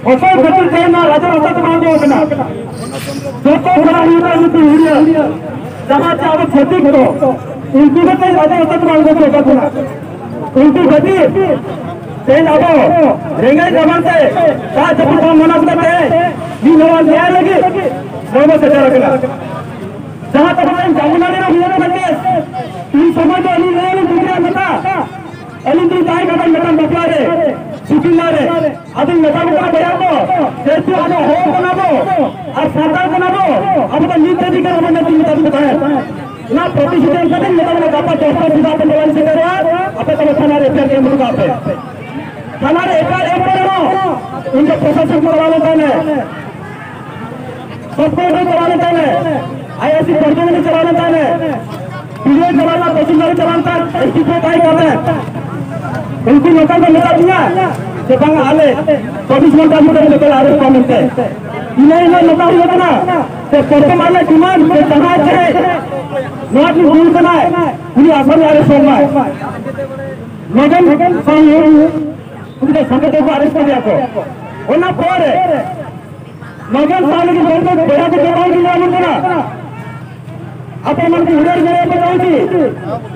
অসল ক্ষেত্রে চাই না রাজা রাস্তাতে বাঁধতে হবে না যত বড় হিরিয়া জামাতে আবার ক্ষতি করো উল্টু গতি রাজা রাস্তাতে বাঁধতে হবে না उल्टी गति तेज आबो रेंगे जमाते का जब को मना करते नी नवा ले लगी नवा से रखना जहां तक हम जामुना ने हुआ करते इन समाज अली ले दुनिया मता अली तू जाय का मता बकला रे सुकिला रे अदि मता बकला बयाबो जैसे आबो हो बनाबो और सरकार बनाबो अब तो नीति अधिकार हमने तीन मता बताया ना प्रतिशत करते नेता बापा चौथा विभाग निर्माण से करवा अपने तो थाना रे के मुर्गा पे थाना रे एक करो उनके प्रशासन को चलाने देने सबको चलाने देने आईएससी पर्यटन को चलाने देने बिजली चलाना तहसीलदार चलाना एसटी को काय करते उनकी लोकल को नेता दिया जे बंग आले 24 घंटा में लोकल अरेस्ट कर मिलते इन्हें नेता हुआ ना तो वर्तमान में डिमांड के समाज है नॉट रूल बनाए उन्हें आसानी अरेस्ट होना है मगन संग उनके संगठन को अरेस्ट कर दिया को होना पर मगन साल की दौर में बड़ा को जवाब दिया मुझे अपन मन को उड़र गए बताऊंगी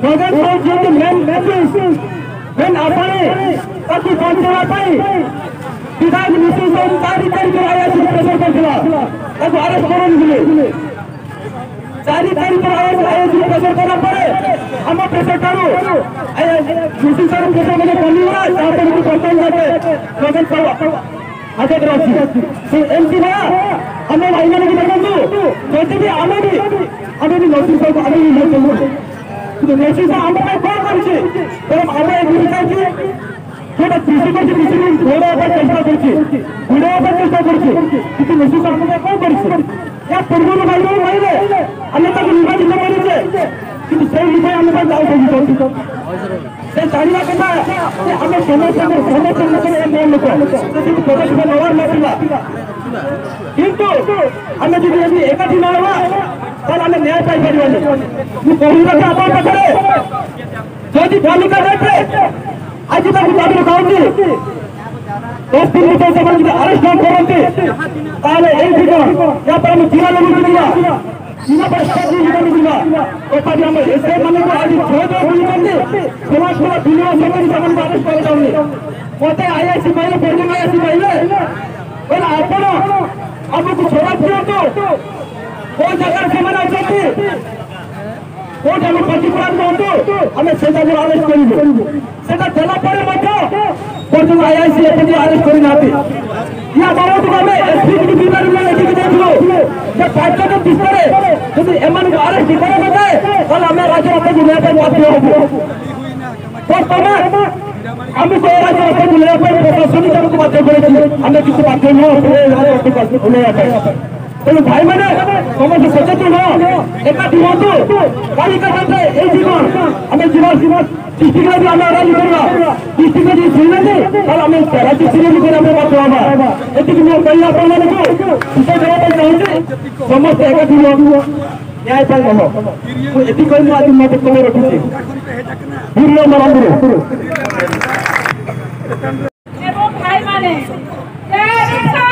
मगन साल जी के मेन मैसेज when अपने कभी पहुंचना पाई विधायक मिश्र से तारीख तारीख आया से प्रेशर कर दिया तब अरेस्ट करोगे मिले तारीख तारीख आया से प्रेशर करना पड़े हम प्रेशर करो मिश्र सर प्रेशर करने कमी हुआ जहां पर भी कंट्रोल करते मगन साल आगे राशि तो एमपी ना हमें लाइन में लगा दो जैसे भी हमें भी नोटिस को आगे ही नहीं चाहिए तो नोटिस हम पे कॉल करछे तो हमें विचार की छोटा कृषि को कृषि में थोड़ा ऊपर चेष्टा करछे थोड़ा ऊपर चेष्टा करछे कि नोटिस हम पे कॉल करछे या पूर्व में भाई माइले अन्यथा निभा जिल्ला मारिछे কিন্তু সেই বিষয়ে আমরা যাও বলি তো সেই জানিবা কথা যে আমি সমস্যা করে এই লোক কিন্তু প্রদর্শন হওয়ার নথিলা কিন্তু আমি যদি এমনি একাঠি না হওয়া তাহলে আমি ন্যায় পাই পারিবানি ମୁଁ କହିବା କି ଆପଣଙ୍କ ପାଖରେ ଯଦି ତାଲିକା ରେଟ୍ରେ ଆଜି ତାକୁ ଦାବି ଖାଉଛି 10 दिन ଭିତରେ ସେମାନେ ଯଦି ଆରେଷ୍ଟ ନ କରନ୍ତି ତାହେଲେ ଏଇଠି କ'ଣ ୟା ପରେ ଆମେ ଜିରା ଲଗେଇ ଯିବା जिला पर स्टार्ट नहीं मिला और तभी हम ऐसे माने को आज छोड़ बोली करते समाज को दुनिया से भी समझ में अरेस्ट कर जाओगे होते आईआईसी पहले बोलने में आईआईसी पहले और अपन आपको छोड़ा दिया तो कौन जगह से मना चाहते कौन हमें प्रतिक्रिया दो हमें सेटा को अरेस्ट करेंगे सेटा चला पड़े मत कौन जो आईआईसी एपी अरेस्ट करना आते या बहुत हमें एसपी की बीमारी में लेके देख लो जब पार्टी को बिस्तर यदि एमएन को अरेस्ट करे बताए कल हमें राज्य रास्ते को लेकर बाध्य होंगे तो तमें हम को राज्य रास्ते को लेकर प्रशासनिक को बाध्य करेंगे हमें किसी बाध्य न हो राज्य रास्ते को लेकर तो भाई मैंने समझ सचेतन हो एकाठी हो तालिका करते এই জীবন আমি জীবন ডিস্ট্রিক্টে भी আমরা রাজি করবা ডিস্ট্রিক্টে যদি শুনে নি তাহলে আমি রাজ্য সিরিয়াল করে আমরা বাধ্য হবা এদিকে মই কইলা আপনাদেরকে সুযোগ দেওয়া চাইছি সমস্ত একাठी हो न्याय पाई हो एति कहि मु आज मत कमे रखुची हिरियो मरंदुरु এবং ভাই মানে জয় রিসা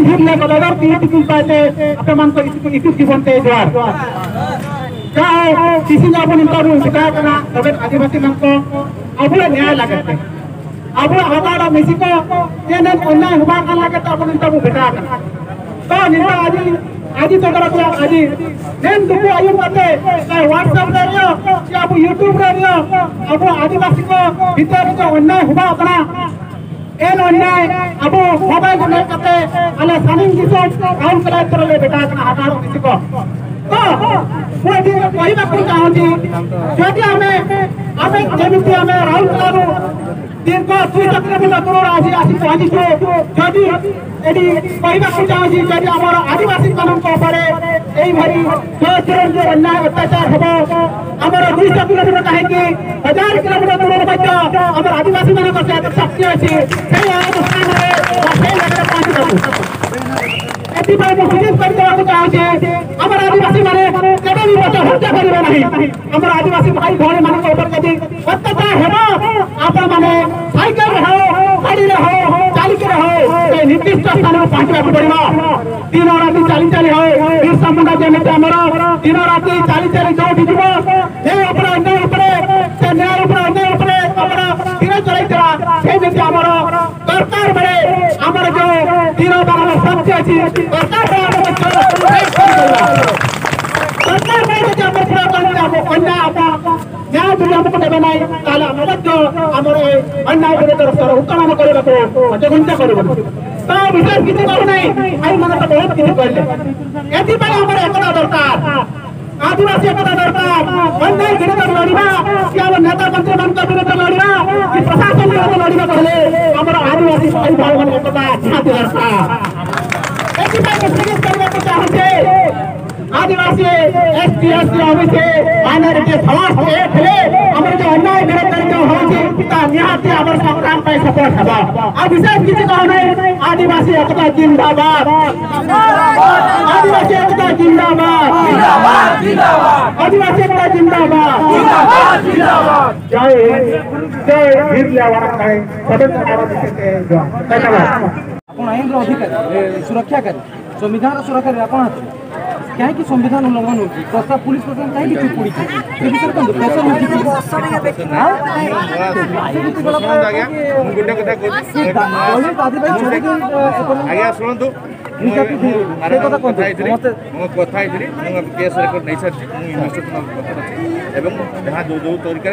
झिरले कलर तीन दिन पाते अपन मन को इतु जीवन ते द्वार क्या किसी ने अपन इंटरव्यू सिखा करना तबे आदिवासी मन को अब न्याय लगते अब हमारा मिसी को ये न अन्याय हुआ का लगे तो अपन इंटरव्यू बेटा करना तो निता आज तो करा को आज नेम दुको आयु मते चाहे व्हाट्सएप रे रियो या अब यूट्यूब रे रियो अब आदिवासी को भीतर जो अन्याय हुआ अपना एन अन्याय अब मोबाइल को लेकर के अले सानिंग किसो काम करा तरले बेटा करना हमारा मिसी को तो वो दिन वही बात कहूं जी जदि हमें जेमिति हमें राहुल कलारू दिन को 200 किलोमीटर दूर आसी पहुंची जदि एडी वही बात कहूं जी जदि हमर आदिवासी कानून को पड़े एई भरी जो अन्याय अत्याचार हबो हमर 200 किलोमीटर काहे कि 1000 किलोमीटर दूर बच्चा हमर आदिवासी माने को शक्ति अछि से अनुष्ठान रे से लगे पहुंची एति भाई को सुनिश्चित कर देवा चाहूँ हमर आदिवासी माने केबे भी बच्चा हत्या करिबे नहीं हमर आदिवासी भाई भौणी मान के ऊपर यदि अत्याचार हेबो आपन माने साइकिल रे हो गाड़ी रे हो चाली के हो ए निर्दिष्ट स्थान में पहुंचबा पड़िबो दिन राति चाली हो फिर समुद्र जेने हमर दिन राति चाली जो दिजबो ए ऊपर से न्याय ऊपर हमरा दिन चलाई तरा से जे हमर सरकार बड़े हमर जो तीनों बार सत्य अछि सरकार सरकार जो पूरा अन्याय आपा न्याय दुनिया को देबे नाही ताला मध्य हमर अन्याय विरोध कर उत्तरण करबो मजगुंजा करबो तो विशेष किछि कर नाही आई मन तो बहुत किछि करले एति पय हमर एकता दरकार आदिवासी एकता दरकार अन्याय विरोध लड़िबा कि हम नेता मंत्री मन के विरोध लड़िबा कि प्रशासन विरोध लड़िबा कहले हमर आदिवासी भाई भाई मन एकता छाती दरकार एति पय सुनिश्चित करबे को चाहते आदिवासी एसटी ऑफिस माइनॉरिटी समाज को एक ले हमर जो अन्याय विरोध जो होची ता निहाती हमर संग्राम पे सपोर्ट हबा आ विशेष किछि कहू नै आदिवासी एकता जिंदाबाद आदिवासी एकता जिंदाबाद जिंदाबाद जिंदाबाद आदिवासी एकता जिंदाबाद जिंदाबाद जिंदाबाद जय वीर लेवार काय सदस्य भारत के धन्यवाद आपण आईन रो अधिकारी सुरक्षाकारी संविधान सुरक्षा आपण कहीं संविधान उल्लंघन होगी प्रस्ताव पुलिस प्रशासन कहीं चुप पड़ी ए विषय को प्रेशर आज्ञा शुणु कथा केस रेकर्ड नहीं सारी जहाँ जो जो तरीके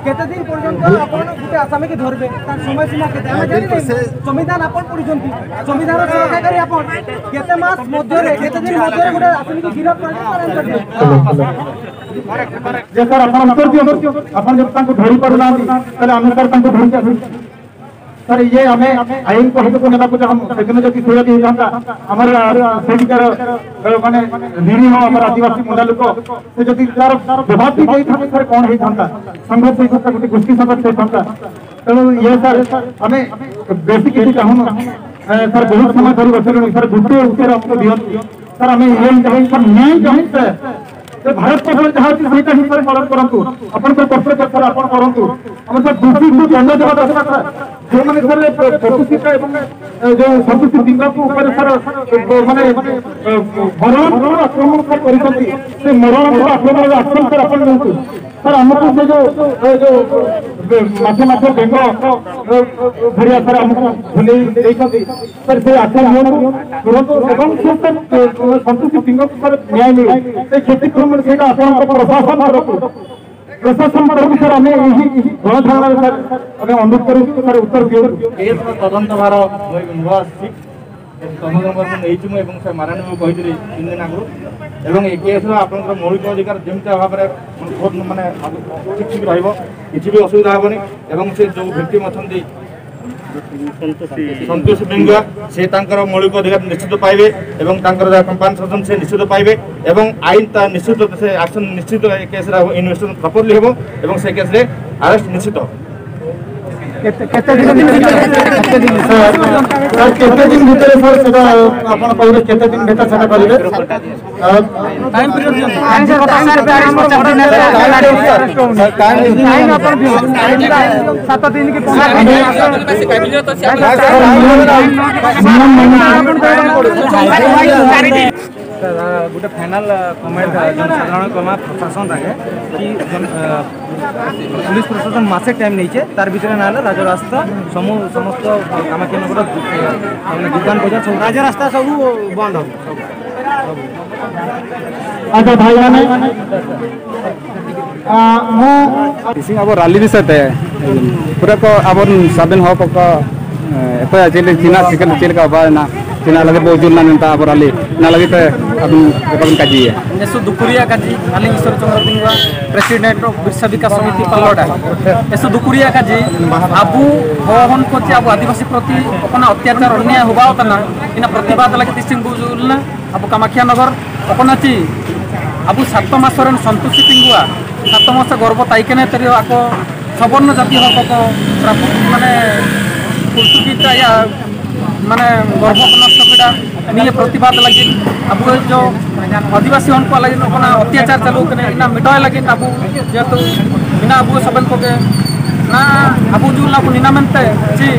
केते दिन पर्यंत आपण गुटे आसामी के धरबे तार समय सीमा केते हम जानि संविधान आपण पढिसंती संविधान सुरक्षा करी आपण केते मास मध्य रे केते दिन मध्य रे गुटे आसामी के गिरफ्त करबे जे सर आपण उत्तर दियो आपण जब तांको धरि पड़ना तले हम सर तांको धरि के सर ये हमें आईन को हित को नेबा को हम सेकंड जो कि सुरत ही था हमर सेटिकर माने धीरी हो हमर आदिवासी मुंडा लोक से जति तार प्रभाव भी देई था सर कोन ही था संघर्ष ही था गुटी गोष्ठी संघर्ष से था तो ये सर हमें बेसिक किछि चाहूँ सर बहुत समय धरि बसलु सर गुटे उत्तर हमको दियो सर हमें ये चाहे सर न्याय चाहे से भारत को जहाँ सहित ही सर पालन करंतु अपन को कर्तव्य सर अपन करंतु हम सर दूसरी को दंड देवा दरकार जो माने सर प्रतिष्ठित एवं जो संतुष्टि दिन को ऊपर सर माने मरण आक्रमण कर परिसंति से मरण आक्रमण आक्रमण सर अपन नंतु सर हमको से जो माथे माथे बेंगो भरिया सर हमको भूले देखथि सर से आक्रमण तुरंत एवं संतुष्टि दिन को सर न्याय मिले से खेती क्रम से अपन प्रशासन रखो प्रशासन तरफ सर हमें यही गणधारणा सर हमें अनुरोध करूँ सर उत्तर दियो केस तदंत भार नुआ तदंत नहीं सर माराणी को कही 3 दिन आगु एवं ए केस आप मौलिक अधिकार जमी भाव में माने ठीक रही असुविधा हेनी एवं से जो भिक्टिम अच्छा संतोष बिंगा से मौलिक अधिकार निश्चित पाइबे एवं कंपनसेशन से निश्चित पाइबे एवं आईन निश्चित से एक्शन निश्चित केस इन्वेस्टिगेशन प्रॉपर्ली हेबो एवं से केस रे अरेस्ट निश्चित केते दिन सर केते दिन भीतर सर सेटा आपण कहले केते दिन भीतर सेटा करिवे टाइम पीरियड टाइम से बता सर टाइम अपन 7 दिन की 15 गोटे फाइनाल कमेंट साधारण कमा प्रशासन रखे कि पुलिस प्रशासन मासे टाइम नहीं तार भीतर ना राजरास्ता समस्त कामाख्यानगर दुकान बजार सब राजरास्ता सब बंद हो। अच्छा भाई माने अब रैली विषय पूरा को अब साबिन हक चीना चिकन चिल का ना चीना लगे बहुत ना नेता अब रैली ना लगे अब काजी है नेसु दुकुरिया काजी माली ईश्वर चंद्र पिंगवा प्रेसिडेंट ऑफ बिरसा विकास समिति पल्लोडा एसु दुकुरिया काजी आबू होहन को अब आदिवासी प्रति अपना अत्याचार अन्याय होबा तना इना प्रतिवाद लगे तिसिंग बुजुलना अब कामाख्यानगर अपना ची आबू 7 मासरन संतोषी पिंगवा 7 मास गर्भ ताइकेने तरियो आको सवर्ण जाति हक को माने पुस्तुकीटा या माने गर्भ नष्ट पीड़ा निये प्रतिवाद लगी अब जो आदिवासी उनको लगी अपना अत्याचार चालू कने ना मिटाए लगी अब जेतु बिना अब सबन को के ना अब जो ना को निनामनते जी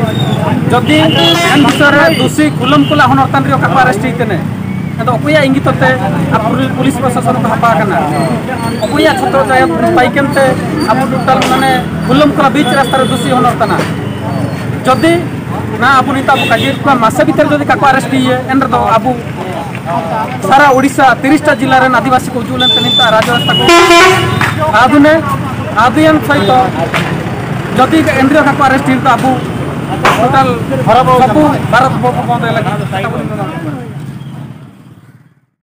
जदी एन विषय दोषी कुलम कुला हनरतान रे का अरेस्ट हितने तो अकुया इंगितते अब पुलिस प्रशासन को हपा कना अकुया छत्र जाय पाइकेनते अब टोटल माने कुलम कुला बीच रास्ता रे दोषी हनरताना जदी ना अब नीता अब काजी को मासे भीतर जदी का अरेस्ट हिए एन रे तो अब सारा ओडिशा 30टा जिल्ला रे आदिवासी को जुलन तनिता राजरास्ता को आधुने आदियन सहित जदी एंड्रियो का अरेस्ट हिए तो अब टोटल सब भारत बंद लगा